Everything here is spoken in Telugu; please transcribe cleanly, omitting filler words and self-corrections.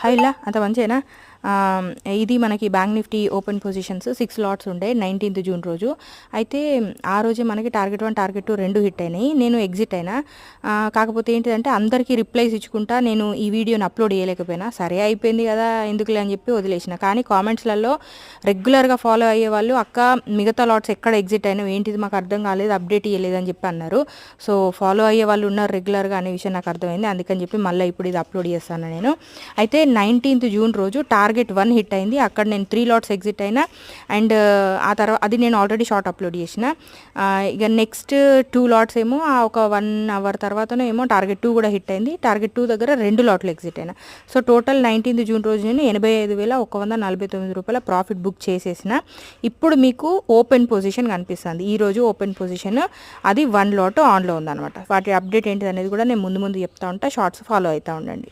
హైలా అంత మంచిగా ఇది మనకి bank Nifty open positions 6 LADS ఉండే 19th జూన్ రోజు. అయితే ఆ రోజే మనకి టార్గెట్ 1 టార్గెట్ 2 రెండు హిట్ అయినాయి. నేను ఎగ్జిట్ అయినా. కాకపోతే ఏంటిదంటే అందరికీ రిప్లైస్ ఇచ్చుకుంటా నేను ఈ వీడియోని అప్లోడ్ చేయలేకపోయినా. సరే అయిపోయింది కదా ఎందుకులే అని చెప్పి వదిలేసిన. కానీ కామెంట్స్లలో రెగ్యులర్గా ఫాలో అయ్యే వాళ్ళు అక్క మిగతా లాట్స్ ఎక్కడ ఎగ్జిట్ అయినావు ఏంటిది మాకు అర్థం కాలేదు అప్డేట్ ఇవ్వలేదని చెప్పి అన్నారు. సో ఫాలో అయ్యే వాళ్ళు ఉన్నారు రెగ్యులర్గా అనే విషయం నాకు అర్థమైంది. అందుకని చెప్పి మళ్ళీ ఇప్పుడు ఇది అప్లోడ్ చేస్తాను నేను. అయితే 19th జూన్ రోజు టార్గెట్ 1 హిట్ అయింది. అక్కడ నేను 3 లాట్స్ ఎగ్జిట్ అయినా. అండ్ ఆ తర్వాత అది నేను ఆల్రెడీ షార్ట్ అప్లోడ్ చేసిన. ఇక నెక్స్ట్ 2 లాట్స్ ఏమో ఒక 1 అవర్ తర్వాతనే ఏమో టార్గెట్ 2 కూడా హిట్ అయింది. టార్గెట్ 2 దగ్గర 2 లాట్లు ఎగ్జిట్ అయినా. సో టోటల్ 19th జూన్ రోజు నేను 85,149 రూపాయల ప్రాఫిట్ బుక్ చేసేసిన. ఇప్పుడు మీకు ఓపెన్ పొజిషన్ కనిపిస్తుంది. ఈరోజు ఓపెన్ పొజిషన్ అది 1 లాట్ ఆన్లో ఉందన్నమాట. వాటి అప్డేట్ ఏంటిది అనేది కూడా నేను ముందు చెప్తా ఉంటా. షార్ట్స్ ఫాలో అవుతూ ఉండండి.